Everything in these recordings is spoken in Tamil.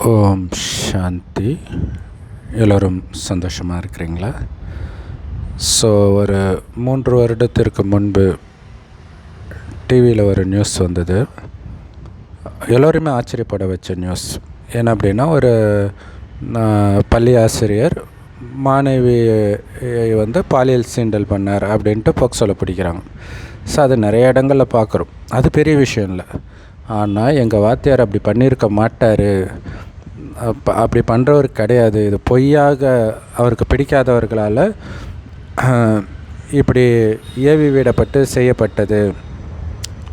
ஓம் சாந்தி. எல்லோரும் சந்தோஷமாக இருக்கிறீங்களா? ஸோ ஒரு 3 வருடத்திற்கு முன்பு டிவியில் ஒரு நியூஸ் வந்தது. எல்லோருமே ஆச்சரியப்பட வச்ச நியூஸ். என்ன அப்படின்னா, ஒரு பள்ளி ஆசிரியர் மாணவியை பாலியல் சீண்டல் பண்ணார் அப்படின்ட்டு போக்சோவில் பிடிக்கிறாங்க. ஸோ அது நிறைய இடங்களில் பார்க்குறோம். அது பெரிய விஷயம் இல்லை. ஆனால் எங்கள் வாத்தியார் அப்படி பண்ணியிருக்க மாட்டார், அப்படி பண்ணுறவர் கிடையாது, இது பொய்யாக அவருக்கு பிடிக்காதவர்களால் இப்படி ஏவி விடப்பட்டு செய்யப்பட்டது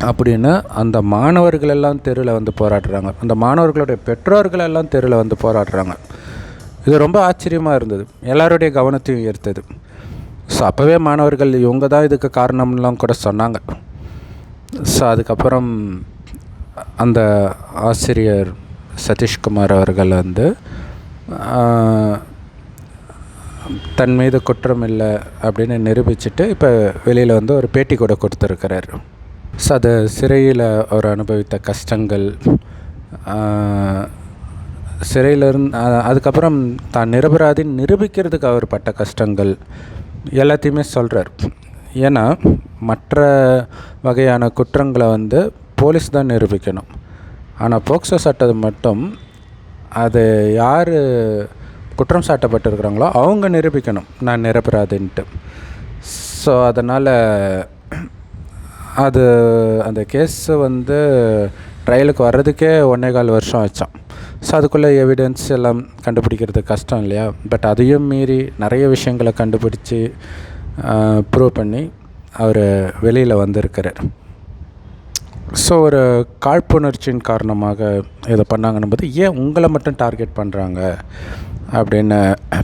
அப்படின்னு அந்த மாணவர்கள் எல்லாம் தெருவில் போராடுறாங்க. அந்த மாணவர்களுடைய பெற்றோர்கள் எல்லாம் தெருவில் போராடுறாங்க. இது ரொம்ப ஆச்சரியமாக இருந்தது, எல்லாருடைய கவனத்தையும் ஈர்த்தது. ஸோ அப்போவே மாணவர்கள் இவங்க தான் இதுக்கு காரணம்லாம் கூட சொன்னாங்க. ஸோ அதுக்கப்புறம் அந்த ஆசிரியர் சதீஷ்குமார் அவர்கள் தன் மீது குற்றம் இல்லை அப்படின்னு நிரூபிச்சுட்டு இப்போ வெளியில் ஒரு பேட்டி கூட கொடுத்துருக்கிறார். ஸோ அது சிறையில் அவர் அனுபவித்த கஷ்டங்கள், சிறையிலிருந்து அதுக்கப்புறம் தான் நிரபராதின்னு நிரூபிக்கிறதுக்கு அவர் பட்ட கஷ்டங்கள் எல்லாத்தையுமே சொல்கிறார். ஏன்னா மற்ற வகையான குற்றங்களை போலீஸ் தான் நிரூபிக்கணும். ஆனால் போக்சோ சட்டம் மட்டும் அது யார் குற்றம் சாட்டப்பட்டிருக்கிறாங்களோ அவங்க நிரூபிக்கணும் நான் நிரபராதின்ட்டு. ஸோ அதனால் அந்த கேஸு ட்ரையலுக்கு வர்றதுக்கே 1.25 வருஷம் ஆச்சான். ஸோ அதுக்குள்ளே எவிடன்ஸ் எல்லாம் கண்டுபிடிக்கிறது கஷ்டம் இல்லையா? பட் அதையும் மீறி நிறைய விஷயங்களை கண்டுபிடிச்சி ப்ரூவ் பண்ணி அவர் வெளியில் வந்திருக்கிறார். ஸோ ஒரு காழ்ப்புணர்ச்சியின் காரணமாக இதை பண்ணாங்கன்னும் போது, ஏன் உங்களை மட்டும் டார்கெட் பண்ணுறாங்க அப்படின்னு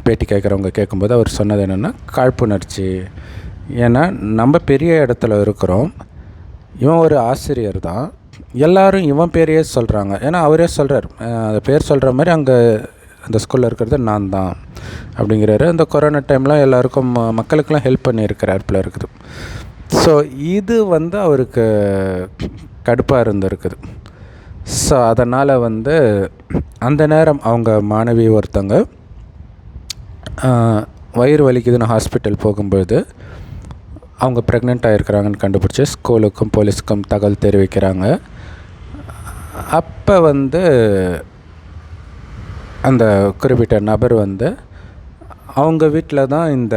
பேட்டி கேட்குறவங்க கேட்கும்போது அவர் சொன்னது என்னென்னா, காழ்ப்புணர்ச்சி. ஏன்னா நம்ம பெரிய இடத்துல இருக்கிறோம், இவன் ஒரு ஆசிரியர் தான், எல்லோரும் இவன் பேரையே சொல்கிறாங்க. ஏன்னா அவரே சொல்கிறார், அந்த பேர் சொல்கிற மாதிரி அங்கே அந்த ஸ்கூலில் இருக்கிறது நான் தான் அப்படிங்கிறாரு. அந்த கொரோனா டைம்லாம் எல்லாருக்கும் மக்களுக்கெல்லாம் ஹெல்ப் பண்ணியிருக்கிறார் போல இருக்குது. ஸோ இது அவருக்கு கடுப்பாக இருந்திருக்குது. ஸோ அதனால் அந்த நேரம் அவங்க மாணவி ஒருத்தங்க வயிறு வலிக்குதுன்னு ஹாஸ்பிட்டல் போகும்பொழுது அவங்க ப்ரெக்னென்ட் ஆகிருக்கிறாங்கன்னு கண்டுபிடிச்சி ஸ்கூலுக்கும் போலீஸுக்கும் தகவல் தெரிவிக்கிறாங்க. அப்போ அந்த குறிப்பிட்ட நபர் அவங்க வீட்டில் தான் இந்த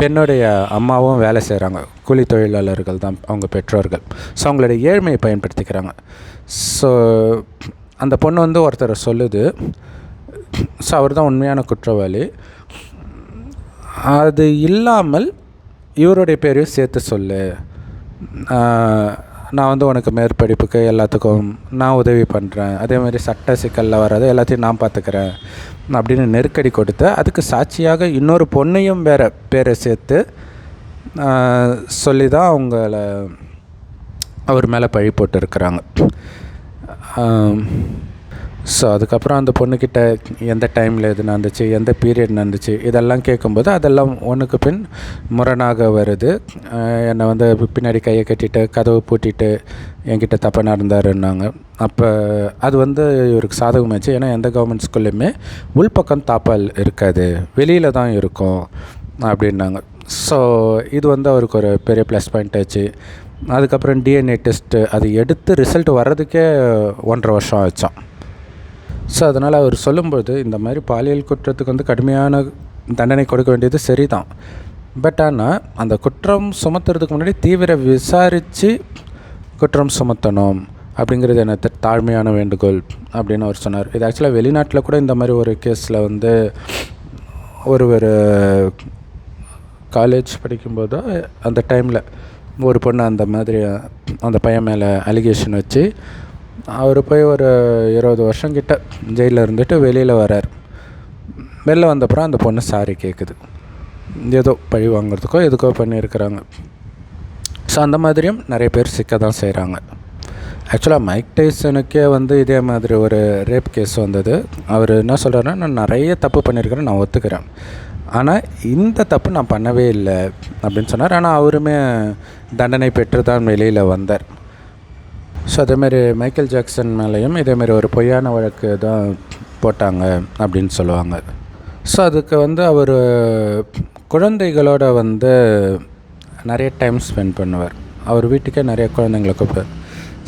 பெண்ணுடைய அம்மாவும் வேலை செய்கிறாங்க. கூலி தொழிலாளர்கள் தான் அவங்க பெற்றோர்கள். ஸோ அவங்களுடைய ஏழ்மையை பயன்படுத்திக்கிறாங்க. ஸோ அந்த பொண்ணு ஒருத்தரை சொல்லுது, ஸோ அவர் தான் உண்மையான குற்றவாளி, அது இல்லாமல் இவருடைய பேரையும் சேர்த்து சொல்லு, நான் உனக்கு மேற்படிப்புக்கு எல்லாத்துக்கும் நான் உதவி பண்ணுறேன், அதேமாதிரி சட்ட சிக்கலில் வராது எல்லாத்தையும் நான் பார்த்துக்கிறேன் அப்படின்னு நெருக்கடி கொடுத்து, அதுக்கு சாட்சியாக இன்னொரு பொண்ணையும் வேறு பேரை சேர்த்து சொல்லி தான் அவர் மேலே பழி போட்டுருக்குறாங்க. ஸோ அதுக்கப்புறம் அந்த பொண்ணுக்கிட்ட எந்த டைமில் எது நடந்துச்சு, எந்த பீரியட் நடந்துச்சு, இதெல்லாம் கேட்கும்போது அதெல்லாம் ஒன்றுக்கு பின் முரணாக வருது. என்னை பின்னாடி கையை கட்டிட்டு கதவை பூட்டிட்டு என்கிட்ட தப்பாக நடந்தாருன்னாங்க. அப்போ அது இவருக்கு சாதகமாச்சு. ஏன்னா எந்த கவர்மெண்ட் ஸ்கூல்லையுமே உள்பக்கம் தாப்பால் இருக்காது, வெளியில் தான் இருக்கும் அப்படின்னாங்க. ஸோ இது அவருக்கு ஒரு பெரிய ப்ளஸ் பாயிண்ட் ஆச்சு. அதுக்கப்புறம் டிஎன்ஏ டெஸ்ட்டு அது எடுத்து ரிசல்ட் வர்றதுக்கே 1.5 வருஷம் ஆச்சான். ஸோ அதனால் அவர் சொல்லும்போது, இந்த மாதிரி பாலியல் குற்றத்துக்கு கடுமையான தண்டனை கொடுக்க வேண்டியது சரி தான். பட் ஆனால் அந்த குற்றம் சுமத்துறதுக்கு முன்னாடி தீவிர விசாரித்து குற்றம் சுமத்தணும் அப்படிங்கிறது எனக்கு தாழ்மையான வேண்டுகோள் அப்படின்னு அவர் சொன்னார். இது ஆக்சுவலாக வெளிநாட்டில் கூட இந்த மாதிரி ஒரு கேஸில் ஒரு காலேஜ் படிக்கும்போது அந்த டைமில் ஒரு பொண்ணு அந்த மாதிரி அந்த பையன் மேலே அலிகேஷன் வச்சு அவர் போய் ஒரு 20 வருஷம் கிட்ட ஜெயிலில் இருந்துட்டு வெளியில் வரார். வெளில வந்தப்புறம் அந்த பொண்ணு சாரி கேட்குது, ஏதோ பழி வாங்குறதுக்கோ எதுக்கோ பண்ணியிருக்கிறாங்க. ஸோ அந்த மாதிரியும் நிறைய பேர் சிக்க தான் செய்கிறாங்க. ஆக்சுவலாக மைக் டைசனுக்கே இதே மாதிரி ஒரு ரேப் கேஸ் வந்தது. அவர் என்ன சொல்கிறாருன்னா, நான் நிறைய தப்பு பண்ணியிருக்கிறேன், நான் ஒத்துக்கிறேன், ஆனால் இந்த தப்பு நான் பண்ணவே இல்லை அப்படின்னு சொன்னார். ஆனால் அவருமே தண்டனை பெற்று தான் வெளியில் வந்தார். ஸோ அதேமாரி மைக்கேல் ஜாக்சன் மேலேயும் இதேமாரி ஒரு பொய்யான வழக்கு தான் போட்டாங்க அப்படின்னு சொல்லுவாங்க. ஸோ அதுக்கு வந்து அவர் குழந்தைகளோட வந்து நிறைய டைம் ஸ்பெண்ட் பண்ணுவார். அவர் வீட்டுக்கே நிறைய குழந்தைங்களை கூப்பிடுவார்.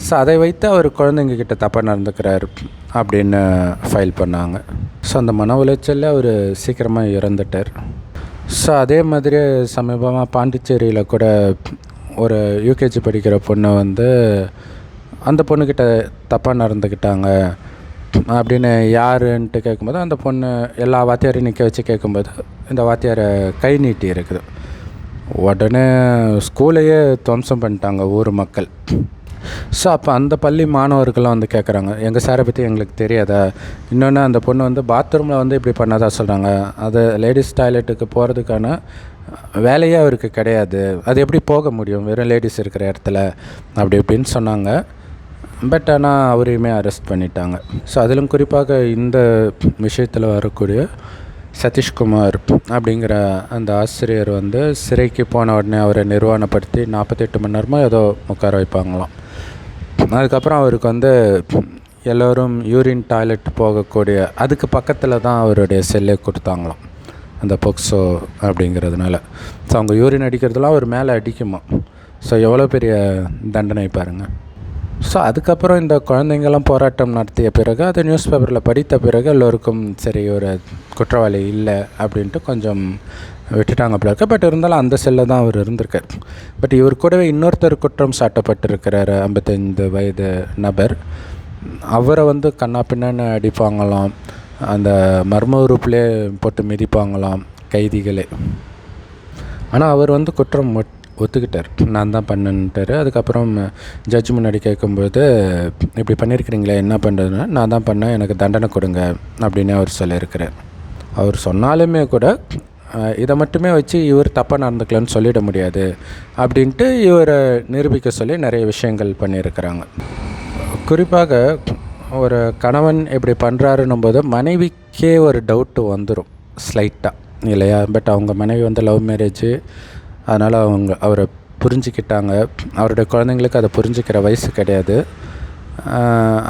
ஸோ அதை வைத்து அவர் குழந்தைங்கக்கிட்ட தப்பாக நடந்துக்கிறார் அப்படின்னு ஃபைல் பண்ணாங்க. ஸோ அந்த மன உளைச்சலில் அவர் சீக்கிரமாக இறந்துட்டார். ஸோ அதே மாதிரி சமீபமாக பாண்டிச்சேரியில் கூட ஒரு யூகேஜி படிக்கிற பொண்ணை வந்து அந்த பொண்ணுக்கிட்ட தப்பாக நடந்துக்கிட்டாங்க அப்படின்னு யாருன்ட்டு கேட்கும்போது அந்த பொண்ணு எல்லா வாத்தியாரையும் நிற்க வச்சு கேட்கும்போது இந்த வாத்தியாரை கை நீட்டி இருக்குது. உடனே ஸ்கூலையே துவம்சம் பண்ணிட்டாங்க ஊர் மக்கள். ஸோ அப்போ அந்த பள்ளி மாணவர்கள்லாம் வந்து கேட்குறாங்க, எங்கள் சாரை பற்றி எங்களுக்கு தெரியாதா? இன்னொன்று அந்த பொண்ணு வந்து பாத்ரூமில் வந்து இப்படி பண்ணாதான் சொல்கிறாங்க. அது லேடிஸ் டாய்லெட்டுக்கு போகிறதுக்கான வேலையே அவருக்கு கிடையாது. அது எப்படி போக முடியும் வெறும் லேடிஸ் இருக்கிற இடத்துல அப்படி இப்படின்னு சொன்னாங்க. பட் ஆனால் அவரையுமே அரெஸ்ட் பண்ணிட்டாங்க. ஸோ அதிலும் குறிப்பாக இந்த விஷயத்தில் வரக்கூடிய சதீஷ்குமார் அப்படிங்கிற அந்த ஆசிரியர் வந்து சிறைக்கு போன உடனே அவரை நிர்வாணப்படுத்தி 48 மணி நேரமாக ஏதோ உட்கார வைப்பாங்களாம். அதுக்கப்புறம் அவருக்கு வந்து எல்லோரும் யூரின் டாய்லெட் போகக்கூடிய அதுக்கு பக்கத்தில் தான் அவருடைய செல்லே கொடுத்தாங்களாம் அந்த போக்சோ அப்படிங்கிறதுனால. ஸோ அவங்க யூரின் அடிக்கிறதுலாம் அவர் மேலே அடிக்குமா. ஸோ எவ்வளோ பெரிய தண்டனை பாருங்கள். ஸோ அதுக்கப்புறம் இந்த குழந்தைங்கள்லாம் போராட்டம் நடத்திய பிறகு அது நியூஸ் பேப்பரில் படித்த பிறகு எல்லோருக்கும் சரி ஒரு குற்றவாளி இல்லை அப்படின்ட்டு கொஞ்சம் விட்டுட்டாங்க போல இருக்கு. பட் இருந்தாலும் அந்த செல்லில் தான் அவர் இருந்திருக்கார். பட் இவர் கூடவே இன்னொருத்தர் குற்றம் சாட்டப்பட்டிருக்கிறார், 55 வயது நபர். அவரை வந்து கண்ணா பின்னான்னு அடிப்பாங்களாம், அந்த மர்ம உறுப்புலே போட்டு மிதிப்பாங்களாம் கைதிகளே. ஆனால் அவர் வந்து குற்றம் ஒத்துக்கிட்டார், நான் தான் பண்ணன்ட்டார். அதுக்கப்புறம் ஜட்ஜ் முன்னாடி கேட்கும்போது இப்படி பண்ணியிருக்கிறீங்களே என்ன பண்ணுறதுன்னா, நான் தான் பண்ணேன், எனக்கு தண்டனை கொடுங்க அப்படின்னு அவர் சொல்லியிருக்கிறார். அவர் சொன்னாலுமே கூட இதை மட்டுமே வச்சு இவர் தப்பாக நடந்துக்கலன்னு சொல்லிட முடியாது அப்படின்ட்டு இவரை நிரூபிக்க சொல்லி நிறைய விஷயங்கள் பண்ணியிருக்கிறாங்க. குறிப்பாக ஒரு கணவன் இப்படி பண்ணுறாருன்னும் போது மனைவிக்கே ஒரு டவுட்டு வந்துடும் ஸ்லைட்டாக இல்லையா. பட் அவங்க மனைவி வந்து லவ் மேரேஜு, அதனால் அவரை புரிஞ்சுக்கிட்டாங்க. அவருடைய குழந்தைங்களுக்கு அதை புரிஞ்சுக்கிற வயசு கிடையாது.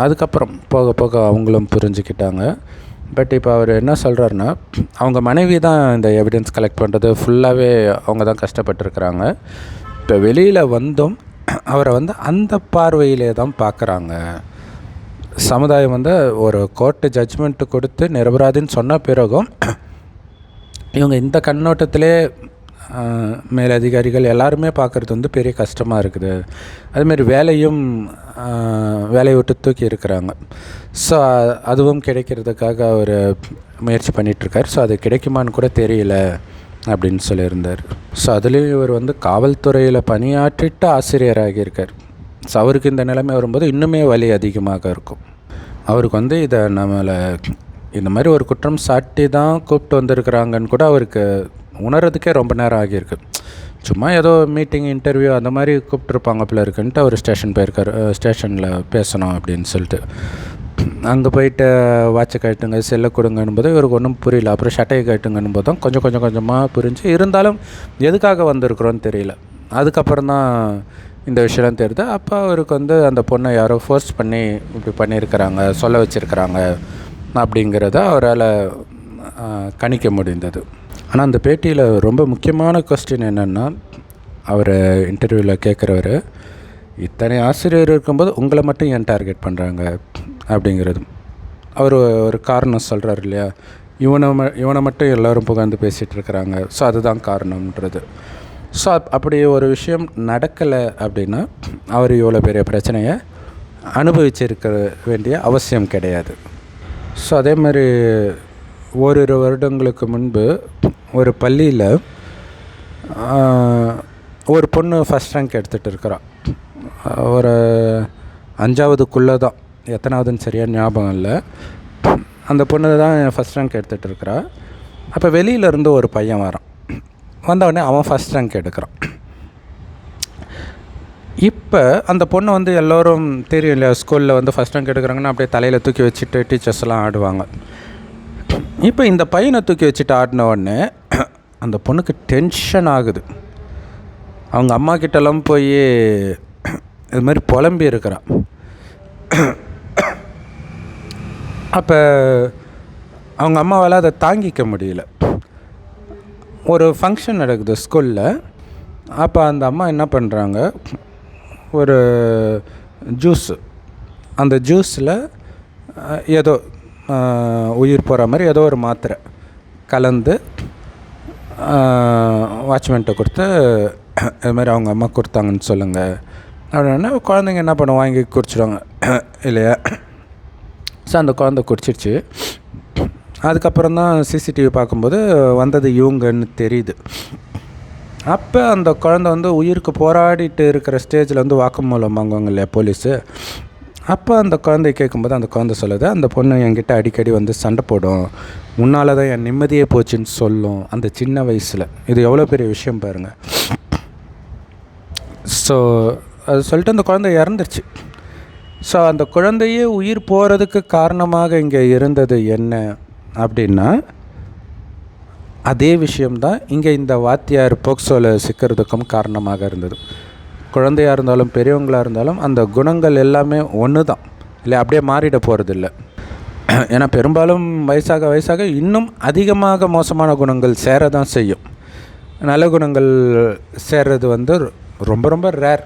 அதுக்கப்புறம் போக போக அவங்களும் புரிஞ்சுக்கிட்டாங்க. பட் இப்போ அவர் என்ன சொல்கிறாருன்னா, அவங்க மனைவி தான் இந்த எவிடன்ஸ் கலெக்ட் பண்ணுறது ஃபுல்லாகவே அவங்க தான் கஷ்டப்பட்டுருக்குறாங்க. இப்போ வெளியில் வந்தும் அவரை வந்து அந்த பார்வையிலே தான் பார்க்குறாங்க. சமுதாயம் வந்து ஒரு கோர்ட்டு ஜட்ஜ்மெண்ட்டு கொடுத்து நிரபராதின்னு சொன்ன பிறகும் இவங்க இந்த கண்ணோட்டத்திலே மேலதிகாரிகள் எல்லாருமே பார்க்குறது வந்து பெரிய கஷ்டமாக இருக்குது. அதுமாரி வேலையை விட்டு தூக்கி இருக்கிறாங்க. ஸோ அதுவும் கிடைக்கிறதுக்காக அவர் முயற்சி பண்ணிகிட்ருக்கார். ஸோ அது கிடைக்குமான்னு கூட தெரியல அப்படின்னு சொல்லியிருந்தார். ஸோ அதுலேயும் இவர் வந்து காவல்துறையில் பணியாற்றிட்டு ஆசிரியராகியிருக்கார். ஸோ அவருக்கு இந்த நிலைமை வரும்போது இன்னுமே வலி அதிகமாக இருக்கும். அவருக்கு வந்து இதை நம்மளை இந்த மாதிரி ஒரு குற்றம் சாட்டி தான் கூப்பிட்டு வந்திருக்கிறாங்கன்னு கூட அவருக்கு உணர்றதுக்கே ரொம்ப நேரம் ஆகியிருக்கு. சும்மா ஏதோ மீட்டிங் இன்டர்வியூ அந்த மாதிரி கூப்பிட்ருப்பாங்க போல இருக்குன்ட்டு அவர் ஸ்டேஷன் போயிருக்கார். ஸ்டேஷனில் பேசணும் அப்படின்னு சொல்லிட்டு அங்கே போயிட்டு வாட்சை கட்டுங்க செல்லை கொடுங்கன்னு போது இவருக்கு ஒன்றும் புரியல. அப்புறம் ஷட்டையை கட்டுங்கன்னு போதும் கொஞ்சம் கொஞ்சமாக புரிஞ்சு, இருந்தாலும் எதுக்காக வந்திருக்கிறோன்னு தெரியல. அதுக்கப்புறம் தான் இந்த விஷயம்லாம் தெரியுது. அப்போ அவருக்கு வந்து அந்த பொண்ணை யாரோ ஃபோர்ஸ் பண்ணி இப்படி பண்ணியிருக்கிறாங்க, சொல்ல வச்சுருக்கிறாங்க அப்படிங்கிறத அவரால் கணிக்க முடிந்தது. ஆனால் அந்த பேட்டியில் ரொம்ப முக்கியமான கொஸ்டின் என்னென்னா, அவர் இன்டர்வியூவில் கேட்குறவர், இத்தனை ஆசிரியர் இருக்கும்போது உங்களை மட்டும் ஏன் டார்கெட் பண்ணுறாங்க அப்படிங்கிறது. அவர் ஒரு காரணம் சொல்கிறார் இல்லையா, இவனை மட்டும் எல்லோரும் புகழ்ந்து பேசிகிட்டு இருக்கிறாங்க, ஸோ அதுதான் காரணம்ன்றது. ஸோ அப்படி ஒரு விஷயம் நடக்கலை அப்படின்னா அவர் இவ்வளோ பெரிய பிரச்சனையை அனுபவிச்சிருக்க வேண்டிய அவசியம் கிடையாது. ஸோ அதே மாதிரி ஓரிரு வருடங்களுக்கு முன்பு ஒரு பள்ளியில் ஒரு பொண்ணு ஃபஸ்ட் ரேங்க் எடுத்துகிட்டு இருக்கிறாள். ஒரு 5ஆவதுக்குள்ளே தான், எத்தனாவதுன்னு சரியாக ஞாபகம் இல்லை. அந்த பொண்ணு தான் ஃபஸ்ட் ரேங்க் எடுத்துகிட்டு இருக்கிறா. அப்போ வெளியிலேருந்து ஒரு பையன் வரான். வந்தவுடனே அவன் ஃபஸ்ட் ரேங்க் எடுக்கிறான். இப்போ அந்த பொண்ணு வந்து எல்லோரும் தெரியும் இல்லையா, ஸ்கூலில் வந்து ஃபஸ்ட் ரேங்க் எடுக்கிறாங்கன்னா அப்படியே தலையில் தூக்கி வச்சுட்டு டீச்சர்ஸ்லாம் ஆடுவாங்க. இப்போ இந்த பையனை தூக்கி வச்சுட்டு ஆடின உடனே அந்த பொண்ணுக்கு டென்ஷன் ஆகுது. அவங்க அம்மா கிட்டலாம் போய் இது மாதிரி புலம்பி இருக்கிறான். அப்போ அவங்க அம்மாவால் அதை தாங்கிக்க முடியல. ஒரு ஃபங்க்ஷன் நடக்குது ஸ்கூலில். அப்போ அந்த அம்மா என்ன பண்ணுறாங்க, ஒரு ஜூஸு, அந்த ஜூஸில் ஏதோ உயிர் போகிற மாதிரி ஏதோ ஒரு மாத்திரை கலந்து வாட்ச்மேன்கிட்ட கொடுத்து இது மாதிரி அவங்க அம்மா கொடுத்தாங்கன்னு சொல்லுங்கள் அப்படின்னா குழந்தைங்க என்ன பண்ணுவோம், வாங்கி குடிச்சிடுவாங்க இல்லையா. ஸோ அந்த குழந்தை குடிச்சிடுச்சு. அதுக்கப்புறம் தான் சிசிடிவி பார்க்கும்போது வந்தது இவங்கன்னு தெரியுது. அப்போ அந்த குழந்தை வந்து உயிருக்கு போராடிட்டு இருக்கிற ஸ்டேஜில் வந்து வாக்குமூலம் வாங்குவாங்க இல்லையா போலீஸு. அப்போ அந்த குழந்தைய கேட்கும்போது அந்த குழந்தை சொல்லுது, அந்த பொண்ணு என்கிட்ட அடிக்கடி வந்து சண்டை போடும், முன்னால் தான் என் நிம்மதியே போச்சுன்னு சொல்லும் அந்த சின்ன வயசில். இது எவ்வளோ பெரிய விஷயம் பாருங்கள். ஸோ அது சொல்லிட்டு அந்த குழந்தை இறந்துருச்சு. ஸோ அந்த குழந்தையே உயிர் போகிறதுக்கு காரணமாக இங்கே இருந்தது என்ன அப்படின்னா, அதே விஷயம்தான் இங்கே இந்த வாத்தியார் போக்சோவில் சிக்கிறதுக்கும் காரணமாக இருந்தது. குழந்தையாக இருந்தாலும் பெரியவங்களாக இருந்தாலும் அந்த குணங்கள் எல்லாமே ஒன்று தான் இல்லை, அப்படியே மாறிட போகிறது இல்லை. ஏன்னா பெரும்பாலும் வயசாக இன்னும் அதிகமாக மோசமான குணங்கள் சேர தான் செய்யும். நல்ல குணங்கள் சேர்றது வந்து ரொம்ப ரொம்ப ரேர்.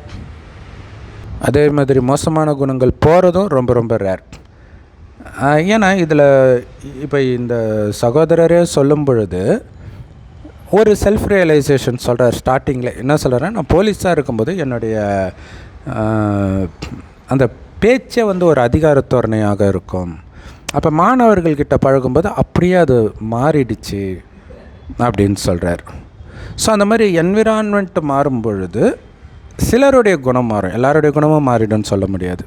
அதே மாதிரி மோசமான குணங்கள் போகிறதும் ரொம்ப ரொம்ப ரேர். ஏன்னா இதில் இப்போ இந்த சகோதரரே சொல்லும் பொழுது ஒரு செல்ஃப் ரியலைசேஷன் சொல்கிறார். ஸ்டார்டிங்கில் என்ன சொல்கிறேன், நான் போலீஸாக இருக்கும்போது என்னுடைய அந்த பேச்சே வந்து ஒரு அதிகார தோரணையாக இருக்கும். அப்போ மாணவர்கள்கிட்ட பழகும்போது அப்படியே அது மாறிடுச்சு அப்படின்னு சொல்கிறார். ஸோ அந்த மாதிரி என்விரான்மெண்ட் மாறும் பொழுது சிலருடைய குணம் மாறும், எல்லாருடைய குணமும் மாறிடும்னு சொல்ல முடியாது.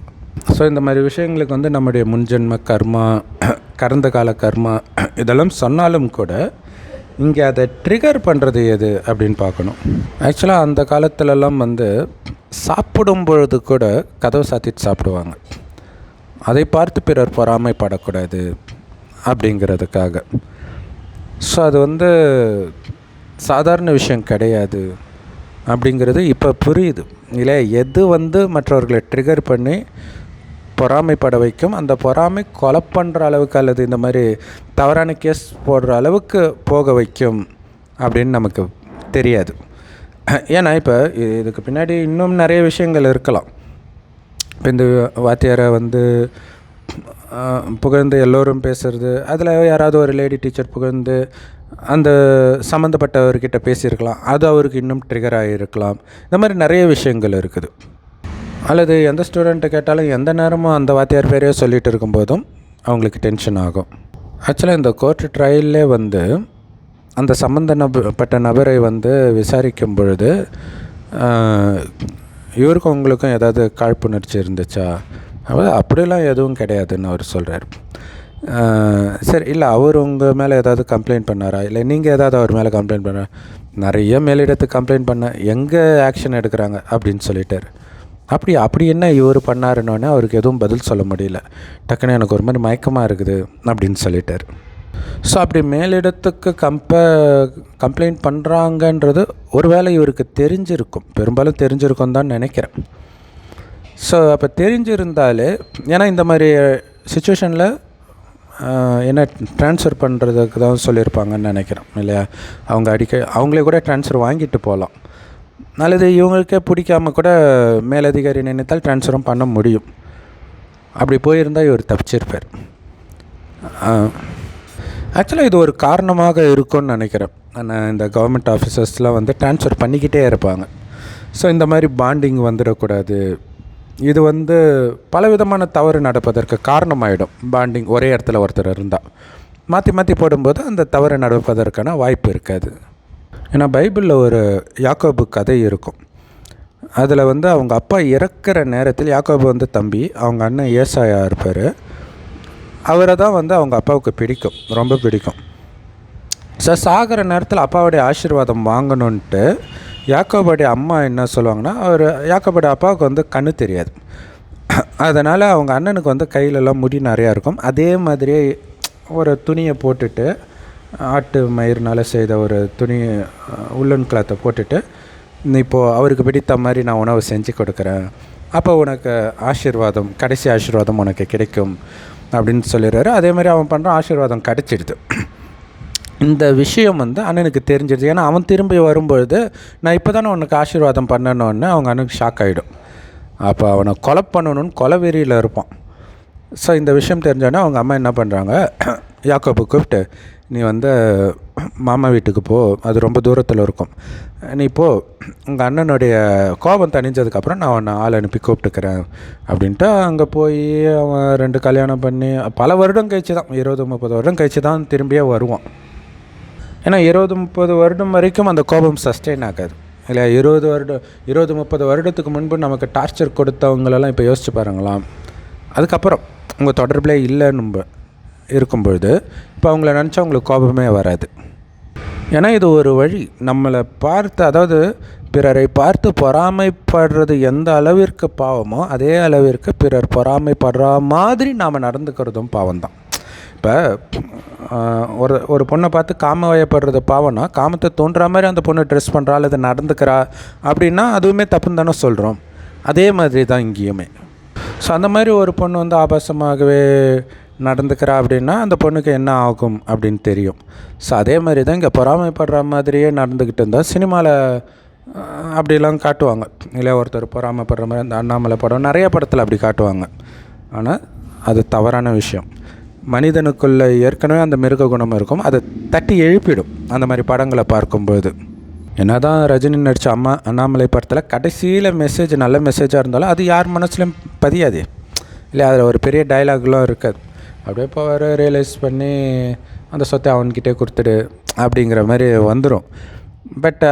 ஸோ இந்த மாதிரி விஷயங்களுக்கு வந்து நம்முடைய முன்ஜென்ம கர்மா, கடந்த கால கர்மா இதெல்லாம் சொன்னாலும் கூட இங்கே அதை ட்ரிகர் பண்ணுறது எது அப்படின்னு பார்க்கணும். ஆக்சுவலாக அந்த காலத்துலலாம் வந்து சாப்பிடும் பொழுது கூட கதவை சாத்திட்டு சாப்பிடுவாங்க. அதை பார்த்து பிறர் பொறாமைப்படக்கூடாது அப்படிங்கிறதுக்காக. ஸோ அது வந்து சாதாரண விஷயம் கிடையாது அப்படிங்கிறது இப்போ புரியுது இல்லை. எது வந்து மற்றவர்களை ட்ரிகர் பண்ணி பொறாமைப்பட வைக்கும், அந்த பொறாமை கொலை பண்ணுற அளவுக்கு அல்லது இந்த மாதிரி தவறான கேஸ் போடுற அளவுக்கு போக வைக்கும் அப்படின்னு நமக்கு தெரியாது. ஏன்னா இப்போ இதுக்கு பின்னாடி இன்னும் நிறைய விஷயங்கள் இருக்கலாம். இப்போ இந்த வாத்தியாரை வந்து புகழ்ந்து எல்லோரும் பேசுகிறது, அதில் யாராவது ஒரு லேடி டீச்சர் புகழ்ந்து அந்த சம்மந்தப்பட்டவர்கிட்ட பேசியிருக்கலாம், அது அவருக்கு இன்னும் ட்ரிகர் ஆகியிருக்கலாம். இந்த மாதிரி நிறைய விஷயங்கள் இருக்குது. அல்லது எந்த ஸ்டூடெண்ட்டை கேட்டாலும் எந்த நேரமும் அந்த வாத்தியார் பேரையே சொல்லிகிட்டு இருக்கும்போதும் அவங்களுக்கு டென்ஷன் ஆகும். ஆக்சுவலாக இந்த கோர்ட் ட்ரையல்லே வந்து அந்த சம்மந்தப்பட்ட நபரை வந்து விசாரிக்கும் பொழுது இவருக்கும் உங்களுக்கும் ஏதாவது காழ்ப்புணர்ச்சி இருந்துச்சா, அப்படிலாம் எதுவும் கிடையாதுன்னு அவர் சொல்கிறார். சரி, இல்லை அவர் உங்கள் மேலே ஏதாவது கம்ப்ளைண்ட் பண்ணாரா, இல்லை நீங்கள் ஏதாவது அவர் மேலே கம்ப்ளைண்ட் பண்ணாரா? நிறைய மேலிடத்துக்கு கம்ப்ளைண்ட் பண்ண, எங்கே ஆக்ஷன் எடுக்கிறாங்க அப்படின்னு சொல்லிட்டார். அப்படி என்ன இவர் பண்ணாருன்னொன்னே அவருக்கு எதுவும் பதில் சொல்ல முடியல. டக்குன்னு எனக்கு ஒரு மாதிரி மயக்கமாக இருக்குது அப்படின்னு சொல்லிட்டார். ஸோ அப்படி மேலிடத்துக்கு கம்ப்ளைண்ட் பண்ணுறாங்கன்றது ஒரு வேளை இவருக்கு தெரிஞ்சிருக்கும், பெரும்பாலும் தெரிஞ்சிருக்கும் தான் நினைக்கிறேன். ஸோ அப்போ தெரிஞ்சிருந்தாலே, ஏன்னா இந்த மாதிரி சுச்சுவேஷனில் என்ன ட்ரான்ஸ்ஃபர் பண்ணுறதுக்கு தான் சொல்லியிருப்பாங்கன்னு நினைக்கிறேன் இல்லையா. அவங்களே கூட ட்ரான்ஸ்ஃபர் வாங்கிட்டு போகலாம், அல்லது இவங்களுக்கே பிடிக்காமல் கூட மேலதிகாரி நினைத்தால் ட்ரான்ஸ்ஃபரும் பண்ண முடியும். அப்படி போயிருந்தால் இவர் தப்பிச்சிருப்பார். ஆக்சுவலாக இது ஒரு காரணமாக இருக்கும்னு நினைக்கிறேன். ஆனால் இந்த கவர்மெண்ட் ஆஃபீஸர்ஸ்லாம் வந்து ட்ரான்ஸ்ஃபர் பண்ணிக்கிட்டே இருப்பாங்க. ஸோ இந்த மாதிரி பாண்டிங் வந்துடக்கூடாது. இது வந்து பலவிதமான தவறு நடப்பதற்கு காரணமாயிடும். பாண்டிங் ஒரே இடத்துல ஒருத்தர் இருந்தால் மாற்றி போடும்போது அந்த தவறு நடப்பதற்கான வாய்ப்பு இருக்காது. ஏன்னா பைபிளில் ஒரு யாக்கோபு கதை இருக்கும். அதில் வந்து அவங்க அப்பா இறக்குற நேரத்தில் யாக்கோபு வந்து தம்பி, அவங்க அண்ணன் ஏசாயா இருப்பார், அவரை தான் வந்து அவங்க அப்பாவுக்கு பிடிக்கும், ரொம்ப பிடிக்கும். ஸோ சாகிற நேரத்தில் அப்பாவுடைய ஆசீர்வாதம் வாங்கணுன்ட்டு யாக்கோபுடைய அம்மா என்ன சொல்லுவாங்கன்னா, யாக்கோபுடைய அப்பாவுக்கு வந்து கண்ணு தெரியாது. அதனால் அவங்க அண்ணனுக்கு வந்து கையிலலாம் முடி நிறையா இருக்கும். அதே மாதிரியே ஒரு துணியை போட்டுட்டு, ஆட்டு மயிர்னால் செய்த ஒரு துணி, உள்ளன் கிளாத்தை போட்டுட்டு, இப்போது அவருக்கு பிடித்த மாதிரி நான் உணவு செஞ்சு கொடுக்குறேன், அப்போ உனக்கு ஆசீர்வாதம், கடைசி ஆசீர்வாதம் உனக்கு கிடைக்கும் அப்படின்னு சொல்லிடுறாரு. அதே மாதிரி அவன் பண்ணுற ஆசீர்வாதம் கிடச்சிடுது. இந்த விஷயம் வந்து அண்ணனுக்கு தெரிஞ்சிடுது. ஏன்னா அவன் திரும்பி வரும்பொழுது நான் இப்போ தானே உனக்கு ஆசீர்வாதம் பண்ணணுன்னு அவங்க அண்ணனுக்கு ஷாக் ஆகிடும். அப்போ அவனை கொலை பண்ணணுன்னு கொலை வெறியில் இருப்பான். ஸோ இந்த விஷயம் தெரிஞ்சோடனே அவங்க அம்மா என்ன பண்ணுறாங்க, யாக்கோபை கூப்பிட்டு நீ வந்து மாமா வீட்டுக்கு போ, அது ரொம்ப தூரத்தில் இருக்கும், நீ போ, உங்கள் அண்ணனுடைய கோபம் தணிஞ்சதுக்கப்புறம் நான் அவனை ஆள் அனுப்பி கூப்பிட்டுக்கிறேன் அப்படின்ட்டு அங்கே போய் அவன் 2 கல்யாணம் பண்ணி பல வருடம் கழிச்சு தான், 20-30 வருடம் கழிச்சு தான் திரும்பியே வருவான். ஏன்னா 20-30 வருடம் வரைக்கும் அந்த கோபம் சஸ்டெயின் ஆகாது இல்லை. 20-30 வருடத்துக்கு முன்பு நமக்கு டார்ச்சர் கொடுத்தவங்களெல்லாம் இப்போ யோசிச்சு பாருங்களாம். அதுக்கப்புறம் உங்கள் தொடர்பில் இல்லைன்னு இருக்கும்பொழுது இப்போ அவங்கள நினச்சா அவங்களுக்கு கோபமே வராது. ஏன்னா இது ஒரு வழி. நம்மளை பார்த்து, அதாவது பிறரை பார்த்து பொறாமைப்படுறது எந்த அளவிற்கு பாவமோ அதே அளவிற்கு பிறர் பொறாமைப்படுற மாதிரி நாம் நடந்துக்கிறதும் பாவம்தான். இப்போ ஒரு பொண்ணை பார்த்து காம வயப்படுறது பாவம்னா, காமத்தை தோன்ற மாதிரி அந்த பொண்ணு ட்ரெஸ் பண்ணுறா அல்லது நடந்துக்கிறா அப்படின்னா அதுவுமே தப்புன்னு தானே சொல்கிறோம். அதே மாதிரி தான் இங்கேயுமே. ஸோ அந்த மாதிரி ஒரு பொண்ணு வந்து ஆபாசமாகவே நடந்துக்கிறா அப்படின்னா அந்த பொண்ணுக்கு என்ன ஆகும் அப்படின்னு தெரியும். ஸோ அதே மாதிரி தான் இங்கே பொறாமைப்படுற மாதிரியே நடந்துக்கிட்டு இருந்தால் சினிமாவில் அப்படிலாம் காட்டுவாங்க இல்லை. ஒருத்தர் பொறாமைப்படுற மாதிரி அந்த அண்ணாமலை படம் நிறைய படத்தில் அப்படி காட்டுவாங்க. ஆனால் அது தவறான விஷயம். மனிதனுக்குள்ளே ஏற்கனவே அந்த மிருக குணம் இருக்கும், அதை தட்டி எழுப்பிடும் அந்த மாதிரி படங்களை பார்க்கும்போது. என்ன தான் ரஜினி நடித்த அண்ணாமலை படத்தில் கடைசியில் மெசேஜ் நல்ல மெசேஜாக இருந்தாலும் அது யார் மனசுலையும் பதியாது இல்லை. அதில் ஒரு பெரிய டைலாக்லாம் இருக்காது. அப்படியே இப்போ ரியலைஸ் பண்ணி அந்த சொத்தை அவன்கிட்டே கொடுத்துடு அப்படிங்கிற மாதிரி வந்துடும். பட்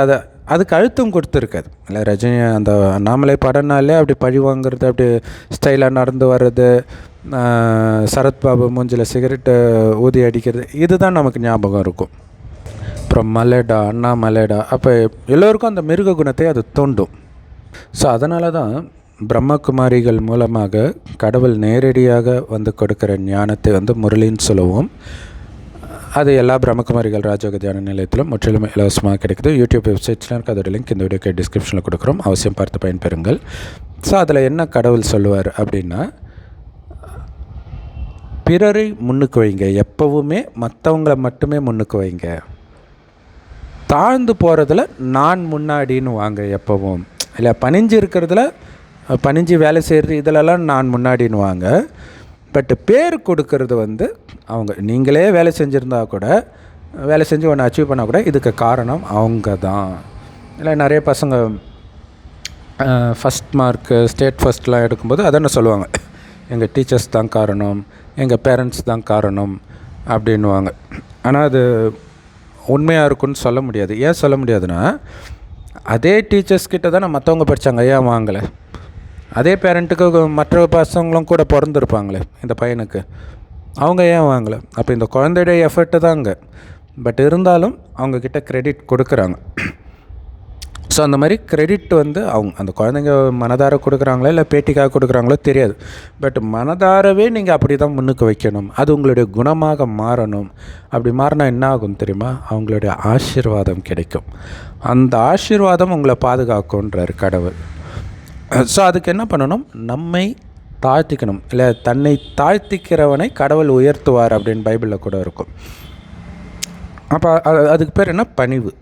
அதுக்கு அழுத்தம் கொடுத்துருக்காது இல்லை. ரஜினி அந்த அண்ணாமலை படம்னாலே அப்படி பழி வாங்குறது, அப்படி ஸ்டைலாக நடந்து வர்றது, சரத்பாபு மூஞ்சில் சிகரெட்டு ஊதி அடிக்கிறது, இதுதான் நமக்கு ஞாபகம் இருக்கும். அப்புறம் மலைடா, அண்ணாமலைடா, அப்போ எல்லோருக்கும் அந்த மிருக குணத்தை அது தோண்டும். ஸோ அதனால தான் பிரம்மகுமாரிகள் மூலமாக கடவுள் நேரடியாக வந்து கொடுக்குற ஞானத்தை வந்து முரளின்னு சொல்லுவோம். அது எல்லா பிரம்மகுமாரிகள் ராஜயோக தியான நிலையத்திலும் முற்றிலும் இலவசமாக கிடைக்குது. யூடியூப் வெப்சைட்ஸில் இருக்குது. அதோட லிங்க் இந்த வீடியோக்கு டிஸ்கிரிப்ஷனில் கொடுக்குறோம், அவசியம் பார்த்து பயன்பெறுங்கள். ஸோ அதில் என்ன கடவுள் சொல்லுவார் அப்படின்னா, பிறரை முன்னுக்கு வைங்க, எப்போவுமே மற்றவங்களை மட்டுமே முன்னுக்கு வைங்க, தாழ்ந்து போகிறதுல நான் முன்னாடின்னு வாங்க எப்போவும் இல்லை. பணிஞ்சு இருக்கிறதுல, பணிஞ்சு வேலை செய்கிறது இதிலெல்லாம் நான் முன்னாடின்னு வாங்க. பட் பேர் கொடுக்கறது வந்து அவங்க, நீங்களே வேலை செஞ்சுருந்தா கூட, வேலை செஞ்சு ஒன்று அச்சீவ் பண்ணால் கூட இதுக்கு காரணம் அவங்க தான். இல்லை நிறைய பசங்க ஃபஸ்ட் மார்க்கு, ஸ்டேட் ஃபஸ்ட்லாம் எடுக்கும்போது அதென்ன சொல்லுவாங்க, எங்கள் டீச்சர்ஸ் தான் காரணம், எங்கள் பேரண்ட்ஸ் தான் காரணம் அப்படின்வாங்க. ஆனால் அது உண்மையாக இருக்குன்னு சொல்ல முடியாது. ஏன் சொல்ல முடியாதுன்னா, அதே டீச்சர்ஸ்கிட்ட தானே மற்றவங்க படித்தாங்க, ஏன் வாங்கலை? அதே பேரண்ட்டுக்கு மற்ற பசங்களும் கூட பிறந்திருப்பாங்களே இந்த பையனுக்கு, அவங்க ஏன் வாங்கலை? அப்போ இந்த குழந்தையுடைய எஃபர்ட்டு தாங்க. பட் இருந்தாலும் அவங்கக்கிட்ட கிரெடிட் கொடுக்குறாங்க. ஸோ அந்த மாதிரி கிரெடிட் வந்து அவங்க அந்த குழந்தைங்க மனதார கொடுக்குறாங்களோ இல்லை பேட்டிக்காக கொடுக்குறாங்களோ தெரியாது. பட் மனதாரவே நீங்கள் அப்படி தான் முன்னுக்கு வைக்கணும். அது உங்களுடைய குணமாக மாறணும். அப்படி மாறினா என்ன ஆகும் தெரியுமா? அவங்களுடைய ஆசீர்வாதம் கிடைக்கும். அந்த ஆசீர்வாதம் உங்களை பாதுகாக்கும்ன்றார் கடவுள். ஸோ அதுக்கு என்ன பண்ணணும்? நம்மை தாழ்த்திக்கணும். இல்லை, தன்னை தாழ்த்திக்கிறவனை கடவுள் உயர்த்துவார் அப்படின்னு பைபிளில் கூட இருக்கும். அப்போ அதுக்கு பேர் என்ன? பணிவு.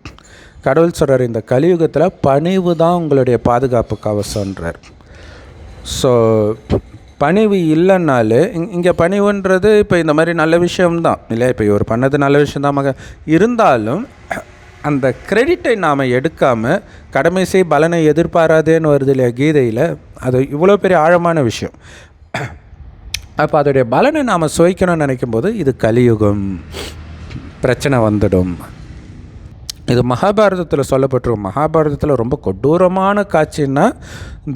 கடவுள் சொல்கிறார், இந்த கலியுகத்தில் பணிவு தான் உங்களுடைய பாதுகாப்பு கவசம்ன்றார். ஸோ பணிவு இல்லைன்னாலே இங்கே பணிவுன்றது இப்போ இந்த மாதிரி நல்ல விஷயம்தான் இல்லை. இப்போ இவர் பண்ணது நல்ல விஷயந்தான் இருந்தாலும் அந்த கிரெடிட்டை நாம் எடுக்காமல் கடமை செய் பலனை எதிர்பாராதேன்னு வருது இல்லையா கீதையில். அது இவ்வளோ பெரிய ஆழமான விஷயம். அப்போ அதோடைய பலனை நாம் சுவைக்கணும்னு நினைக்கும்போது இது கலியுகம், பிரச்சனை வந்துடும். இது மகாபாரதத்தில் சொல்லப்பட்டிருக்கும். மகாபாரதத்தில் ரொம்ப கொடூரமான காட்சின்னா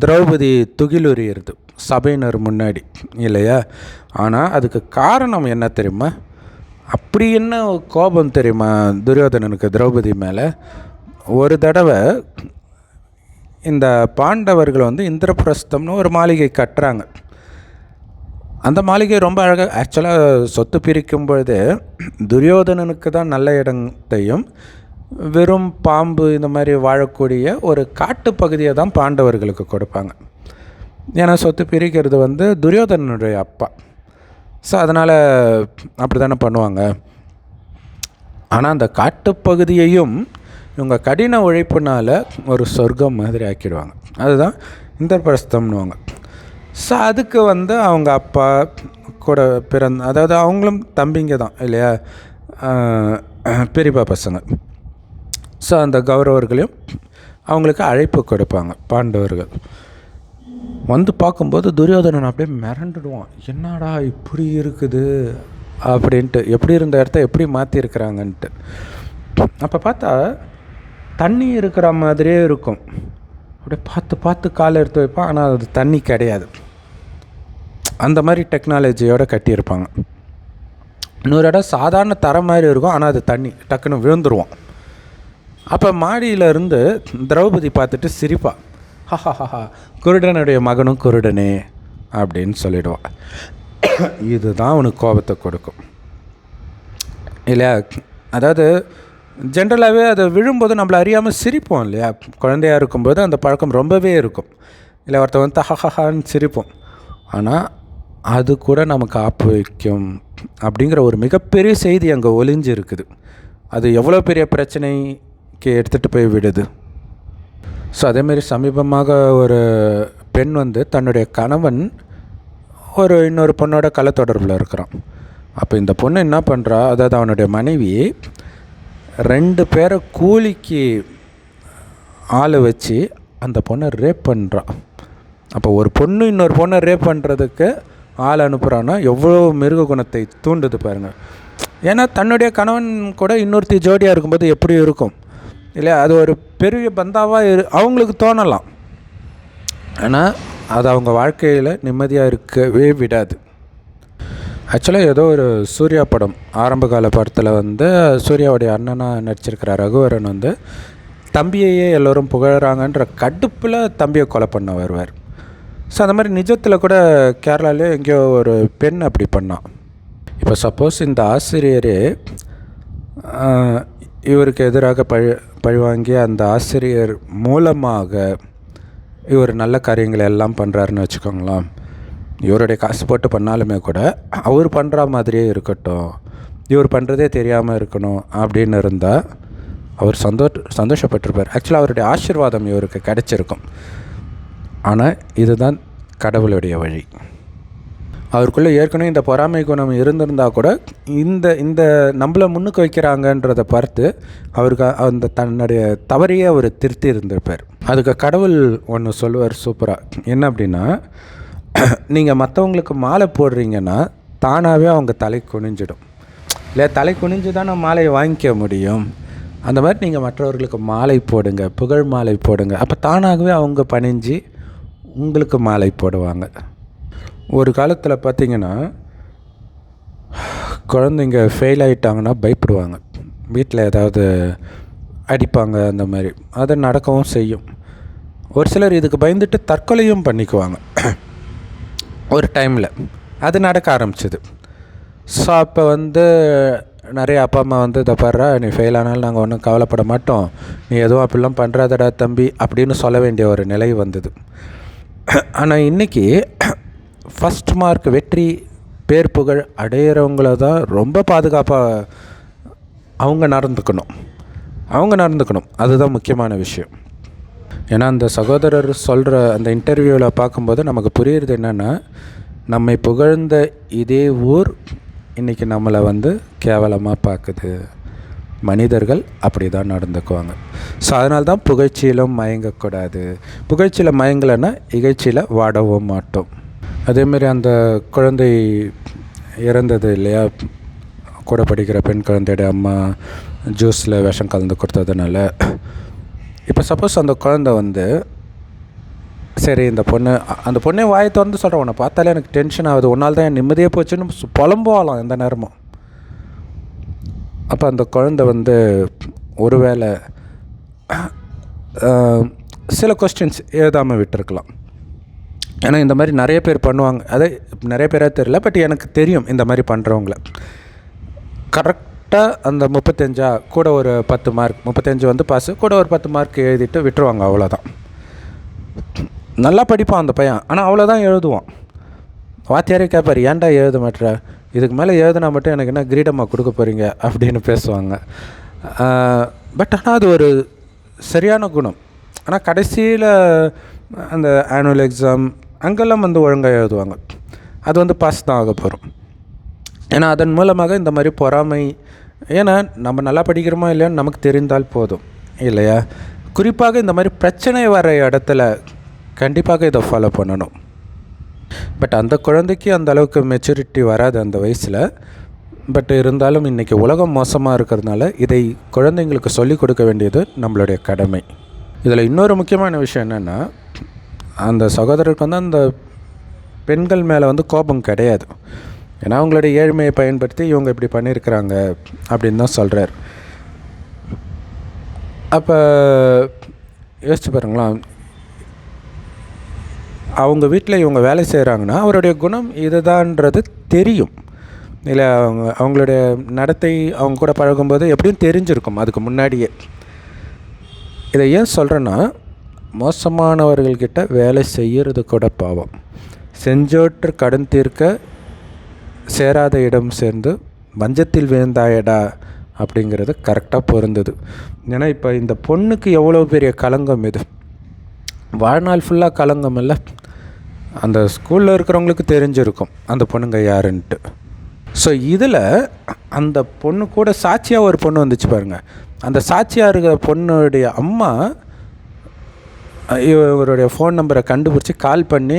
திரௌபதி துகிலுரியறது சபையினர் முன்னாடி இல்லையா. ஆனால் அதுக்கு காரணம் என்ன தெரியுமா? அப்படி என்ன கோபம் தெரியுமா துரியோதனனுக்கு திரௌபதி மேலே? ஒரு தடவை இந்த பாண்டவர்கள் வந்து இந்திரபிரஸ்தம்னு ஒரு மாளிகை கட்டுறாங்க. அந்த மாளிகை ரொம்ப அழகாக, ஆக்சுவலாக சொத்து பிரிக்கும் பொழுது துரியோதனனுக்கு தான் நல்ல இடத்தையும் வெறும் பாம்பு இந்த மாதிரி வாழக்கூடிய ஒரு காட்டு பகுதியை தான் பாண்டவர்களுக்கு கொடுப்பாங்க. ஏன்னா சொத்து பிரிக்கிறது வந்து துரியோதனனுடைய அப்பா. ஸோ அதனால் அப்படி தானே பண்ணுவாங்க. ஆனால் அந்த காட்டுப்பகுதியையும் இவங்க கடின உழைப்புனால் ஒரு சொர்க்கம் மாதிரி ஆக்கிடுவாங்க. அதுதான் இந்திரபிரஸ்தம்னுவாங்க. ஸோ அதுக்கு வந்து அவங்க அப்பா கூட அதாவது அவங்களும் தம்பிங்க தான் இல்லையா, பெரியப்பா பசங்க. ஸோ அந்த கௌரவர்களையும் அவங்களுக்கு அழைப்பு கொடுப்பாங்க பாண்டவர்கள். வந்து பார்க்கும்போது துரியோதனன் அப்படியே மிரண்டுடுவான். என்னடா இப்படி இருக்குது அப்படின்ட்டு, எப்படி இருந்த இடத்த எப்படி மாற்றிருக்கிறாங்கன்ட்டு. அப்போ பார்த்தா தண்ணி இருக்கிற மாதிரியே இருக்கும். அப்படியே பார்த்து பார்த்து காலை எடுத்து வைப்பான், ஆனால் அது தண்ணி கிடையாது. அந்த மாதிரி டெக்னாலஜியோடு கட்டியிருப்பாங்க. இன்னொரு இடம் சாதாரண தரம் மாதிரி இருக்கும், ஆனால் அது தண்ணி டக்குன்னு விழுந்துருவோம். அப்போ மாடியிலேருந்து திரௌபதி பார்த்துட்டு சிரிப்பா, ஹஹா குருடனுடைய மகனும் குருடனே அப்படின்னு சொல்லிடுவான். இதுதான் அவனுக்கு கோபத்தை கொடுக்கும் இல்லையா. அதாவது ஜென்ரலாகவே அதை விழும்போது நம்மளை அறியாமல் சிரிப்போம் இல்லையா. குழந்தையாக இருக்கும்போது அந்த பழக்கம் ரொம்பவே இருக்கும் இல்லை. ஒருத்தர் வந்து ஹஹஹான்னு சிரிப்போம். ஆனால் அது கூட நமக்கு ஆப்பு வைக்கும் அப்படிங்கிற ஒரு மிகப்பெரிய செய்தி அங்கே ஒளிஞ்சு இருக்குது. அது எவ்வளோ பெரிய பிரச்சனைக்கு எடுத்துகிட்டு போய் விடுது. ஸோ அதேமாரி சமீபமாக ஒரு பெண் வந்து தன்னுடைய கணவன் இன்னொரு பொண்ணோட கள்ளத்தொடர்பில் இருக்கிறான். அப்போ இந்த பொண்ணு என்ன பண்ணுறா, அதாவது அவனுடைய மனைவி 2 பேரை கூலிக்கு ஆளை வச்சு அந்த பொண்ணை ரேப் பண்ணுறான். அப்போ ஒரு பொண்ணு இன்னொரு பொண்ணை ரேப் பண்ணுறதுக்கு ஆள் அனுப்புகிறான்னா எவ்வளோ மிருக குணத்தை தூண்டுது பாருங்கள். ஏன்னா தன்னுடைய கணவன் கூட இன்னொருத்தி ஜோடியாக இருக்கும்போது எப்படி இருக்கும் இல்லை, அது ஒரு பெரிய பந்தாவாக அவங்களுக்கு தோணலாம். ஆனால் அது அவங்க வாழ்க்கையில் நிம்மதியாக இருக்கவே விடாது. ஆக்சுவலாக ஏதோ ஒரு சூர்யா படம், ஆரம்பகால படத்தில் வந்து சூர்யாவுடைய அண்ணனாக நடிச்சிருக்கிற ரகுவரன் வந்து தம்பியையே எல்லோரும் புகழறாங்கன்ற கடுப்பில் தம்பியை கொலை பண்ண வருவார். ஸோ அந்த மாதிரி நிஜத்தில் கூட கேரளாலே எங்கேயோ ஒரு பெண் அப்படி பண்ணான். இப்போ சப்போஸ் இந்த ஆசிரியரே இவருக்கு எதிராக பழிவாங்கி அந்த ஆசிரியர் மூலமாக இவர் நல்ல காரியங்களை எல்லாம் பண்ணுறாருன்னு வச்சுக்கோங்களேன். இவருடைய காசு போட்டு பண்ணாலுமே கூட அவர் பண்ணுற மாதிரியே இருக்கட்டும், இவர் பண்ணுறதே தெரியாமல் இருக்கணும் அப்படின்னு இருந்தால் அவர் சந்தோஷப்பட்டிருப்பார். ஆக்சுவலாக அவருடைய ஆசீர்வாதம் இவருக்கு கிடைச்சிருக்கும். ஆனால் இதுதான் கடவுளுடைய வழி. அவருக்குள்ளே ஏற்கனவே இந்த பொறாமை குணம் இருந்திருந்தால் கூட இந்த நம்மளை முன்னுக்கு வைக்கிறாங்கன்றதை பார்த்து அவருக்கு அந்த தன்னுடைய தவறையே அவர் திருத்தி இருந்திருப்பார். அதுக்கு கடவுள் ஒன்று சொல்லுவார் சூப்பராக. என்ன அப்படின்னா, நீங்கள் மற்றவங்களுக்கு மாலை போடுறீங்கன்னா தானாகவே அவங்க தலை குனிஞ்சிடும் இல்லை, தலை குனிஞ்சு தான் நம்ம மாலையை வாங்கிக்க முடியும். அந்த மாதிரி நீங்கள் மற்றவர்களுக்கு மாலை போடுங்க, புகழ் மாலை போடுங்க. அப்போ தானாகவே அவங்க பணிஞ்சு உங்களுக்கு மாலை போடுவாங்க. ஒரு காலத்தில் பார்த்திங்கன்னா குழந்தைங்க ஃபெயில் ஆகிட்டாங்கன்னா பயப்படுவாங்க, வீட்டில் ஏதாவது அடிப்பாங்க, அந்த மாதிரி அது நடக்கவும் செய்யும். ஒரு சிலர் இதுக்கு பயந்துட்டு தற்கொலையும் பண்ணிக்குவாங்க ஒரு டைமில். அது நடக்க ஆரம்பிச்சிது. ஸோ அப்போ வந்து நிறைய அப்பா அம்மா வந்து இதை பாடுறா, நீ ஃபெயில் ஆனாலும் நாங்கள் ஒன்றும் கவலைப்பட மாட்டோம், நீ எதுவும் அப்படிலாம் பண்ணுறாதடா தம்பி அப்படின்னு சொல்ல வேண்டிய ஒரு நிலை வந்தது. ஆனால் இன்றைக்கி ஃபஸ்ட் மார்க் வெற்றி பேர் புகழ் அடையிறவங்கள தான் ரொம்ப பாதுகாப்பாக அவங்க நடந்துக்கணும். அதுதான் முக்கியமான விஷயம். ஏன்னா அந்த சகோதரர் சொல்கிற அந்த இன்டர்வியூவில் பார்க்கும்போது நமக்கு புரியுறது என்னென்னா, நம்மை புகழ்ந்த இதே ஊர் இன்றைக்கி நம்மளை வந்து கேவலமாக பார்க்குது. மனிதர்கள் அப்படி தான் நடந்துக்குவாங்க. ஸோ அதனால தான் புகழ்ச்சியிலும் மயங்கக்கூடாது. புகழ்ச்சியில் மயங்கலைன்னா இகழ்ச்சியில் வாடவும் மாட்டோம். அதேமாரி அந்த குழந்தை இறந்தது இல்லையா, கூட படிக்கிற பெண் குழந்தையோட அம்மா ஜூஸில் விஷம் கலந்து கொடுத்ததுனால. இப்போ சப்போஸ் அந்த குழந்தை வந்து சரி அந்த பொண்ணே வாயை திறந்து சொல்கிறேன், உன்னை பார்த்தாலே எனக்கு டென்ஷன் ஆகுது, உன்னால் தான் என் நிம்மதியே போச்சுன்னு புலம்புவாளாம் எந்த நேரமும். அப்போ அந்த குழந்தை வந்து ஒருவேளை சில கொஸ்டின்ஸ் எழுதாமல் விட்டுருக்கலாம். ஏன்னா இந்த மாதிரி நிறைய பேர் பண்ணுவாங்க. அதே நிறைய பேராக தெரியல, பட் எனக்கு தெரியும் இந்த மாதிரி பண்ணுறவங்கள. கரெக்டாக அந்த 35 கூட ஒரு 10 மார்க், 35 வந்து பாஸு, கூட ஒரு 10 மார்க் எழுதிட்டு விட்டுருவாங்க, அவ்வளோதான். நல்லா படிப்பான் அந்த பையன், ஆனால் அவ்வளோதான் எழுதுவான். வாத்தியாரே கேட்பார், ஏன்டா எழுத மாட்டேற, இதுக்கு மேலே எழுதுனா மட்டும் எனக்கு என்ன கிரீடமாக கொடுக்க போகிறீங்க அப்படின்னு பேசுவாங்க. பட் ஆனால் அது ஒரு சரியான குணம். ஆனால் கடைசியில் அந்த ஆனுவல் எக்ஸாம் அங்கெல்லாம் வந்து ஒழுங்காக எழுதுவாங்க. அது வந்து பாஸ் தான் ஆக போகிறோம். ஏன்னா அதன் மூலமாக இந்த மாதிரி பொறாமை, ஏன்னா நம்ம நல்லா படிக்கிறோமா இல்லையான்னு நமக்கு தெரிந்தால் போதும் இல்லையா. குறிப்பாக இந்த மாதிரி பிரச்சனை வர இடத்துல கண்டிப்பாக இதை ஃபாலோ பண்ணணும். பட் அந்த குழந்தைக்கு அந்த அளவுக்கு மெச்சூரிட்டி வராது அந்த வயசில். பட் இருந்தாலும் இன்றைக்கி உலகம் மோசமாக இருக்கிறதுனால இதை குழந்தைங்களுக்கு சொல்லிக் கொடுக்க வேண்டியது நம்மளுடைய கடமை. இதில் இன்னொரு முக்கியமான விஷயம் என்னென்னா, அந்த சகோதரருக்கு வந்து அந்த பெண்கள் மேலே வந்து கோபம் கிடையாது. ஏன்னா அவங்களுடைய ஏழ்மையை பயன்படுத்தி இவங்க இப்படி பண்ணியிருக்கிறாங்க அப்படின்னு தான் சொல்கிறார். அப்போ யோசிச்சு பாருங்களா, அவங்க வீட்டில் இவங்க வேலை செய்கிறாங்கன்னா அவருடைய குணம் இதுதான்றது தெரியும் இல்லை. அவங்களுடைய நடத்தை அவங்க கூட பழகும்போது எப்படியும் தெரிஞ்சிருக்கும் அதுக்கு முன்னாடியே. இதை ஏன் சொல்கிறேன்னா, மோசமானவர்கள்கிட்ட வேலை செய்கிறது கூட பாவம். செஞ்சோற்று கடன் தீர்க்க சேராத இடம் சேர்ந்து வஞ்சத்தில் விழுந்தாயடா அப்படிங்கிறது கரெக்டாக பொருந்தது. ஏன்னா இப்போ இந்த பொண்ணுக்கு எவ்வளோ பெரிய களங்கம் இது, வாழ்நாள் ஃபுல்லாக களங்கம் இல்லை. அந்த ஸ்கூலில் இருக்கிறவங்களுக்கு தெரிஞ்சிருக்கும் அந்த பொண்ணுங்க யாருன்ட்டு. ஸோ இதில் அந்த பொண்ணு கூட சாட்சியாக ஒரு பொண்ணு வந்துச்சு பாருங்கள். அந்த சாட்சியாக இருக்கிற பொண்ணுடைய அம்மா இவருடைய ஃபோன் நம்பரை கண்டுபிடிச்சி கால் பண்ணி,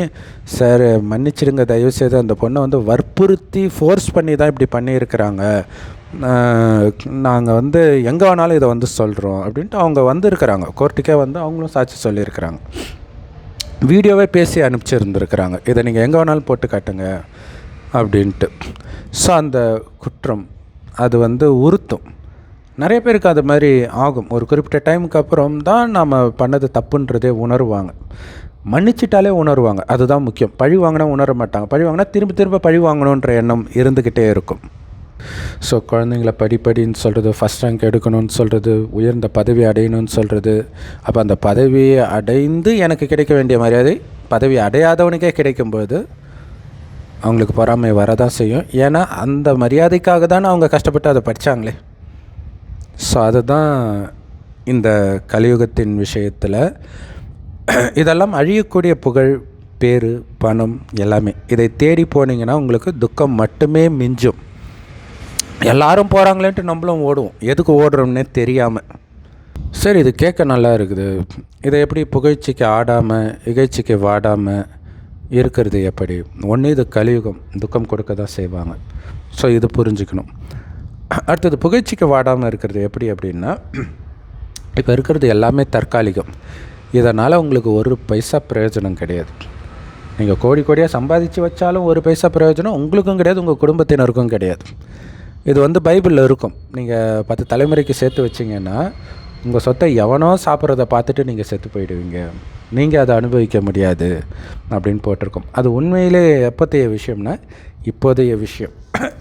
சார் மன்னிச்சிடுங்க, தயவுசெய்து அந்த பொண்ணை வந்து வற்புறுத்தி ஃபோர்ஸ் பண்ணி தான் இப்படி பண்ணியிருக்கிறாங்க, நாங்கள் வந்து எங்கே வேணாலும் இதை வந்து சொல்கிறோம் அப்படின்ட்டு அவங்க வந்துருக்கிறாங்க. கோர்ட்டுக்கே வந்து அவங்களும் சாட்சி சொல்லியிருக்கிறாங்க. வீடியோவே பேசி அனுப்பிச்சிருந்துருக்கிறாங்க, இதை நீங்கள் எங்கே வேணாலும் போட்டு காட்டுங்க அப்படின்ட்டு. ஸோ அந்த குற்றம் அது வந்து உறுத்தும். நிறைய பேருக்கு அது மாதிரி ஆகும். ஒரு குறிப்பிட்ட டைமுக்கு அப்புறம் தான் நம்ம பண்ணது தப்புன்றதே உணர்வாங்க. மன்னிச்சிட்டாலே உணர்வாங்க, அதுதான் முக்கியம். பழி வாங்கினா உணர மாட்டாங்க. பழி வாங்கினா திரும்ப திரும்ப பழி வாங்கணுன்ற எண்ணம் இருந்துக்கிட்டே இருக்கும். ஸோ குழந்தைங்கள படின்னு சொல்கிறது, ஃபஸ்ட் ரேங்க் எடுக்கணும்னு சொல்கிறது, உயர்ந்த பதவி அடையணும்னு சொல்கிறது. அப்போ அந்த பதவியை அடைந்து எனக்கு கிடைக்க வேண்டிய மரியாதை பதவி அடையாதவனுக்கே கிடைக்கும்போது அவங்களுக்கு பொறாமை வரதான் செய்யும். ஏன்னா அந்த மரியாதைக்காக தானே அவங்க கஷ்டப்பட்டு அதை படித்தாங்களே. ஸோ அதுதான் இந்த கலியுகத்தின் விஷயத்தில். இதெல்லாம் அழியக்கூடிய புகழ், பேர், பணம் எல்லாமே. இதை தேடி போனீங்கன்னா உங்களுக்கு துக்கம் மட்டுமே மிஞ்சும். எல்லாரும் போகிறாங்களேன்ட்டு நம்மளும் ஓடுவோம், எதுக்கு ஓடுறோம்னே தெரியாமல். சரி, இது கேட்க நல்லா இருக்குது. இதை எப்படி புகழ்ச்சிக்கு ஆடாமல் இகழ்ச்சிக்கு வாடாமல் இருக்கிறது எப்படி? ஒன்று, இது கலியுகம், துக்கம் கொடுக்க தான் செய்வாங்க. ஸோ இது புரிஞ்சுக்கணும். அடுத்தது, புகழ்ச்சிக்கு வாடாமல் இருக்கிறது எப்படி அப்படின்னா, இப்போ இருக்கிறது எல்லாமே தற்காலிகம். இதனால் உங்களுக்கு ஒரு பைசா பிரயோஜனம் கிடையாது. நீங்கள் கோடி கோடியாக சம்பாதிச்சு வச்சாலும் ஒரு பைசா பிரயோஜனம் உங்களுக்கும் கிடையாது, உங்கள் குடும்பத்தினருக்கும் கிடையாது. இது வந்து பைபிளில் இருக்கும். நீங்கள் 10 தலைமுறைக்கு சேர்த்து வச்சிங்கன்னா உங்கள் சொத்தை எவனோ சாப்பிட்றத பார்த்துட்டு நீங்கள் செத்து போயிடுவீங்க, நீங்கள் அதை அனுபவிக்க முடியாது அப்படின்னு போட்டிருக்கோம். அது உண்மையிலே எப்போத்தைய விஷயம்னா இப்போதைய விஷயம்.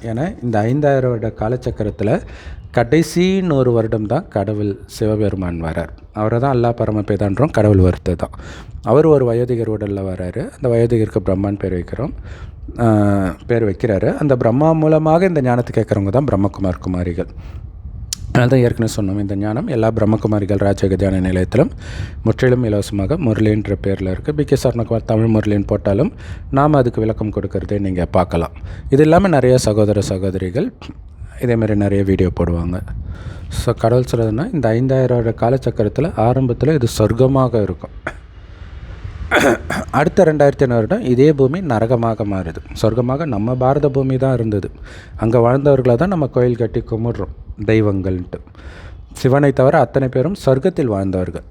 ஏன்னா இந்த 5000 வருட காலச்சக்கரத்தில் கடைசின்னு ஒரு வருடம் தான் கடவுள் சிவபெருமான் வரார். அவரை தான் அல்லா பரமபேதான்றோம், கடவுள் வருத்து தான். அவர் ஒரு வயோதிகர் உடலில் வராரு. அந்த வயோதிகருக்கு பிரம்மான் பேர் வைக்கிறாரு. அந்த பிரம்மா மூலமாக இந்த ஞானத்தை கேட்குறவங்க தான் பிரம்மகுமார் குமாரிகள். அதனால தான் ஏற்கனவே சொன்னோம், இந்த ஞானம் எல்லா பிரம்மகுமாரிகள் ராஜயோக தியான நிலையத்திலும் முற்றிலும் இலவசமாக முரளின்ற பேரில் இருக்குது. பிகே சரணகுமார் தமிழ் முரளின்னு போட்டாலும் நாம் அதுக்கு விளக்கம் கொடுக்கறதே நீங்கள் பார்க்கலாம். இது இல்லாமல் நிறைய சகோதரிகள் இதேமாதிரி நிறைய வீடியோ போடுவாங்க. ஸோ கடவுள் சொல்கிறதுனா, இந்த 5000 காலச்சக்கரத்தில் ஆரம்பத்தில் இது சொர்க்கமாக இருக்கும். அடுத்த 2500 வருடம் இதே பூமி நரகமாக மாறுது. சொர்க்கமாக நம்ம பாரத பூமி தான் இருந்தது. அங்கே வாழ்ந்தவர்களை தான் நம்ம கோயில் கட்டி கும்பிட்றோம் தெய்வங்கள்ன்ட்டு. சிவனை தவிர அத்தனை பேரும் சொர்க்கத்தில் வாழ்ந்தவர்கள்.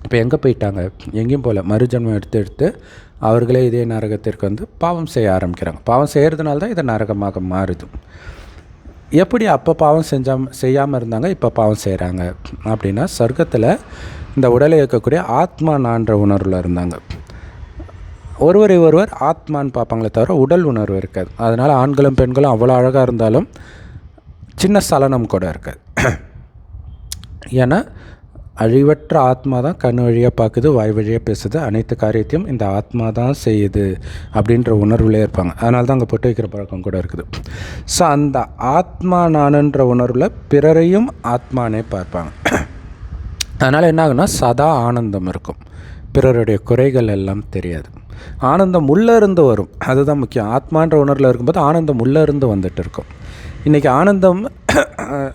இப்போ எங்கே போயிட்டாங்க? எங்கேயும் போகல. மறுஜன்மம் எடுத்து அவர்களே இதே நரகத்திற்கு வந்து பாவம் செய்ய ஆரம்பிக்கிறாங்க. பாவம் செய்கிறதுனால தான் இது நரகமாக மாறுது. எப்படி அப்போ பாவம் செய்யாமல் இருந்தாங்க, இப்போ பாவம் செய்கிறாங்க அப்படின்னா, சொர்க்கத்தில் இந்த உடலை இயக்கக்கூடிய ஆத்மா நான்ற உணர்வில் இருந்தாங்க. ஒருவர் ஆத்மான்னு பார்ப்பாங்களே தவிர உடல் உணர்வு இருக்காது. அதனால் ஆண்களும் பெண்களும் அவ்வளோ அழகாக இருந்தாலும் சின்ன சலனம் கூட இருக்காது. ஏன்னா அழிவற்ற ஆத்மா தான் கண் வழியாக பார்க்குது, வாய் வழியாக பேசுது, அனைத்து காரியத்தையும் இந்த ஆத்மா தான் செய்யுது அப்படின்ற உணர்வுலேயே இருப்பாங்க. அதனால தான் அங்கே பொட்டு வைக்கிற பழக்கம் கூட இருக்குது. ஸோ அந்த ஆத்மா நானுன்ற உணர்வில் பிறரையும் ஆத்மானே பார்ப்பாங்க. அதனால் என்ன ஆகுனா சதா ஆனந்தம் இருக்கும், பிறருடைய குறைகள் எல்லாம் தெரியாது. ஆனந்தம் உள்ளே இருந்து வரும், அதுதான் முக்கியம். ஆத்மான்ற உணர்வில் இருக்கும்போது ஆனந்தம் உள்ளே இருந்து வந்துட்டு இருக்கும். இன்றைக்கி ஆனந்தம்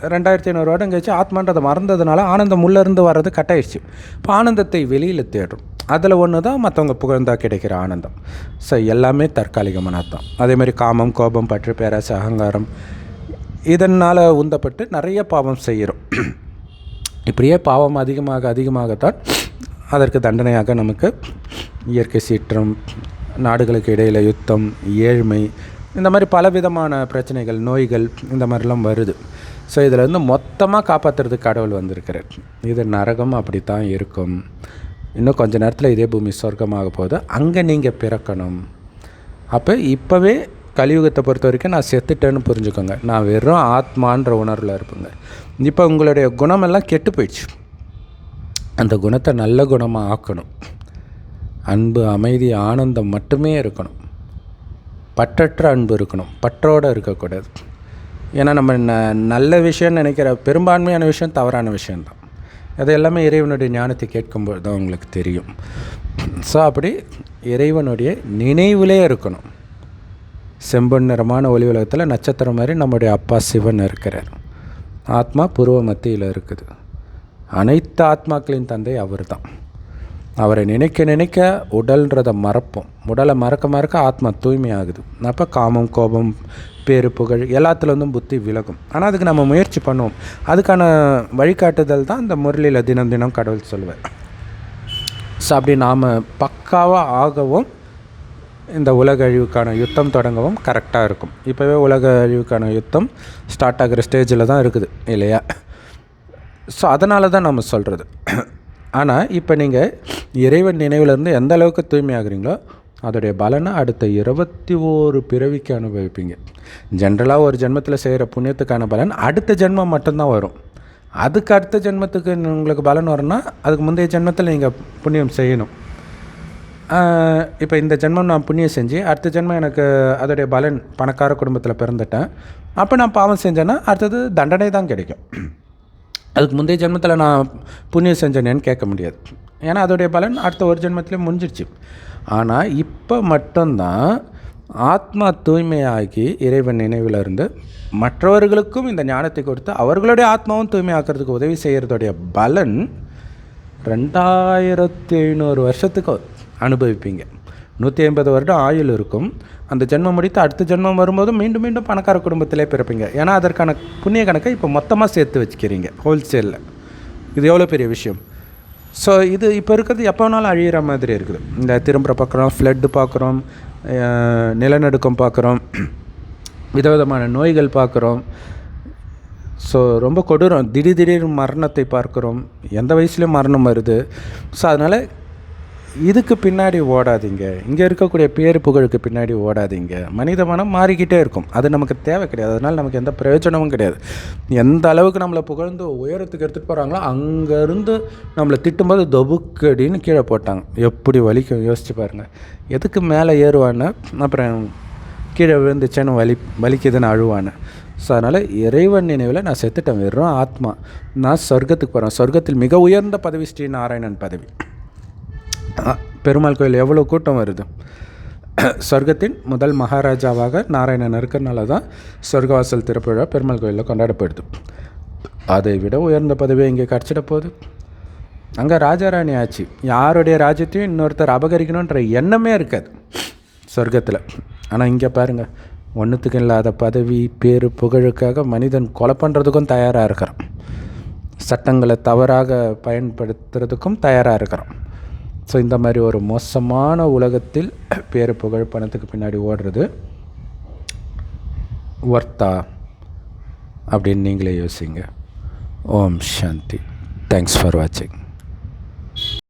2500 வருடம் கழிச்சு ஆத்மான்றதை மறந்ததுனால ஆனந்தம் உள்ளேருந்து வர்றது கட்டாயிடுச்சு. இப்போ ஆனந்தத்தை வெளியில் தேடும். அதில் ஒன்று தான் மற்றவங்க புகழ்ந்தால் கிடைக்கிற ஆனந்தம். ஸோ எல்லாமே தற்காலிகமான தான். அதேமாதிரி காமம், கோபம், பற்று, பேராசை, அகங்காரம் இதனால் உந்தப்பட்டு நிறைய பாவம் செய்கிறோம். இப்படியே பாவம் அதிகமாகத்தான் அதற்கு தண்டனையாக நமக்கு இயற்கை சீற்றம், நாடுகளுக்கு இடையில் யுத்தம், ஏழ்மை, இந்த மாதிரி பலவிதமான பிரச்சனைகள், நோய்கள் இந்த மாதிரிலாம் வருது. ஸோ இதில் மொத்தமாக காப்பாற்றுறதுக்கு கடவுள் வந்திருக்கிறார். இது நரகம் அப்படி தான் இருக்கும். இன்னும் கொஞ்சம் நேரத்தில் இதே பூமி சொர்க்கமாக போகுது, அங்கே நீங்கள் பிறக்கணும். அப்போ இப்போவே கலியுகத்தை பொறுத்த வரைக்கும் நான் செத்துட்டேன்னு புரிஞ்சுக்கோங்க. நான் வெறும் ஆத்மான்ற உணர்வில் இருப்பேங்க. இப்போ உங்களுடைய குணமெல்லாம் கெட்டு போயிடுச்சு. அந்த குணத்தை நல்ல குணமாக ஆக்கணும். அன்பு, அமைதி, ஆனந்தம் மட்டுமே இருக்கணும். பற்றற்ற அன்பு இருக்கணும், பற்றோடு இருக்கக்கூடாது. ஏன்னா நம்ம நல்ல விஷயம்னு நினைக்கிற பெரும்பான்மையான விஷயம் தவறான விஷயந்தான். அது எல்லாமே இறைவனுடைய ஞானத்தை கேட்கும்போது தான் உங்களுக்கு தெரியும். ஸோ அப்படி இறைவனுடைய நினைவிலே இருக்கணும். செம்பொன் நிறமான ஒளி உலகத்தில் நட்சத்திரம் மாதிரி நம்முடைய அப்பா சிவன் இருக்கிறார். ஆத்மா பூர்வ மத்தியில் இருக்குது. அனைத்து ஆத்மாக்களின் தந்தை அவர் தான். அவரை நினைக்க உடல்ன்றதை மறப்போம். உடலை மறக்க ஆத்மா தூய்மையாகுது. அப்போ காமம், கோபம், பேரு, புகழ் எல்லாத்துலேருந்தும் புத்தி விலகும். ஆனால் அதுக்கு நம்ம முயற்சி பண்ணுவோம். அதுக்கான வழிகாட்டுதல் தான் இந்த முரளியில் தினம் தினம் கடவுள் சொல்லுவேன். ஸோ அப்படி நாம் பக்காவாக ஆகவும் இந்த உலக அழிவுக்கான யுத்தம் தொடங்கவும் கரெக்டாக இருக்கும். இப்போவே உலக அழிவுக்கான யுத்தம் ஸ்டார்ட் ஆகிற ஸ்டேஜில் தான் இருக்குது இல்லையா? ஸோ அதனால தான் நம்ம சொல்கிறது. ஆனால் இப்போ நீங்கள் இறைவன் நினைவிலேருந்து எந்த அளவுக்கு தூய்மையாகிறீங்களோ அதோடைய பலனை அடுத்த 21 பிறவிக்கு அனுபவிப்பீங்க. ஜென்ரலாக ஒரு ஜென்மத்தில் செய்கிற புண்ணியத்துக்கான பலன் அடுத்த ஜென்மம் மட்டும்தான் வரும். அதுக்கு அடுத்த ஜென்மத்துக்கு உங்களுக்கு பலன் வரும்னா அதுக்கு முந்தைய ஜென்மத்தில் நீங்கள் புண்ணியம் செய்யணும். இப்போ இந்த ஜென்மம் நான் புண்ணியம் செஞ்சு அடுத்த ஜென்மம் எனக்கு அதோடைய பலன் பணக்கார குடும்பத்தில் பிறந்துட்டேன். அப்போ நான் பாவம் செஞ்சேன்னா அடுத்தது தண்டனை தான் கிடைக்கும். அதுக்கு முந்தைய ஜென்மத்தில் நான் புண்ணியம் செஞ்சேனேன்னு கேட்க முடியாது. ஏன்னா அதோடைய பலன் அடுத்த ஒரு ஜென்மத்திலே முடிஞ்சிருச்சு. ஆனால் இப்போ மட்டும்தான் ஆத்மா தூய்மையாகி இறைவன் நினைவில் இருந்து மற்றவர்களுக்கும் இந்த ஞானத்தை கொடுத்து அவர்களுடைய ஆத்மாவும் தூய்மையாக்கிறதுக்கு உதவி செய்கிறதுடைய பலன் 2500 வருஷத்துக்கு அனுபவிப்பீங்க. 150 வருடம் ஆயுள் இருக்கும். அந்த ஜென்மம் முடித்து அடுத்த ஜென்மம் வரும்போது மீண்டும் மீண்டும் பணக்கார குடும்பத்திலே பிறப்பீங்க. ஏன்னா அதற்கான புண்ணிய கணக்கை இப்போ மொத்தமாக சேர்த்து வச்சுக்கிறீங்க ஹோல்சேலில். இது எவ்வளோ பெரிய விஷயம். ஸோ இது இப்போ இருக்கிறது எப்போ வேணாலும் அழியிற மாதிரி இருக்குது. இந்த திரும்புகிற பார்க்குறோம், ஃப்ளட்டு பார்க்குறோம், நிலநடுக்கம் பார்க்குறோம், விதவிதமான நோய்கள் பார்க்குறோம். ஸோ ரொம்ப கொடூரம். திடீர் மரணத்தை பார்க்குறோம். எந்த வயசுலேயும் மரணம் வருது. ஸோ அதனால் இதுக்கு பின்னாடி ஓடாதீங்க. இங்கே இருக்கக்கூடிய பேரு புகழுக்கு பின்னாடி ஓடாதீங்க. மனித மனம் மாறிக்கிட்டே இருக்கும். அது நமக்கு தேவை கிடையாது. அதனால் நமக்கு எந்த பிரயோஜனமும் கிடையாது. எந்த அளவுக்கு நம்மளை புகழ்ந்து உயரத்துக்கு எடுத்துகிட்டு போகிறாங்களோ அங்கேருந்து நம்மளை திட்டும்போது தொபுக்கடின்னு கீழே போட்டாங்க. எப்படி வலிக்கும் யோசிச்சு பாருங்கள். எதுக்கு மேலே ஏறுவான்னு அப்புறம் கீழே விழுந்துச்சேன்னு வலிக்குதுன்னு அழுவான்னு. ஸோ அதனால் இறைவன் நினைவில் நான் செத்துட்டேன், வெறும் ஆத்மா. நான் சொர்க்கத்துக்கு போகிறேன். சொர்க்கத்தில் மிக உயர்ந்த பதவி ஸ்ரீ நாராயணன் பதவி. பெருமாள் கோயில் எவ்வளோ கூட்டம் வருது. சொர்க்கத்தின் முதல் மகாராஜாவாக நாராயணன் இருக்கிறனால தான் சொர்க்கவாசல் திறப்பு விழா பெருமாள் கோயிலில் கொண்டாடப்படுது. அதை விட உயர்ந்த பதவியை இங்கே கிடச்சிட போகுது. அங்கே ராஜாராணி ஆச்சு. யாருடைய ராஜ்யத்தையும் இன்னொருத்தர் அபகரிக்கணுன்ற எண்ணமே இருக்காது சொர்க்கத்தில். ஆனால் இங்கே பாருங்கள், ஒன்றுத்துக்கு இல்லாத பதவி, பேரு, புகழுக்காக மனிதன் கொலை பண்ணுறதுக்கும் தயாராக இருக்கிறான். சட்டங்களை தவறாக பயன்படுத்துறதுக்கும் தயாராக இருக்கிறான். ஸோ இந்த மாதிரி ஒரு மோசமான உலகத்தில் பேரு, புகழ், பணத்துக்கு பின்னாடி ஓடுறது ஒர்த்தா அப்படின்னு நீங்களே யோசிங்க. ஓம் சாந்தி. தேங்க்ஸ் ஃபார் வாட்சிங்.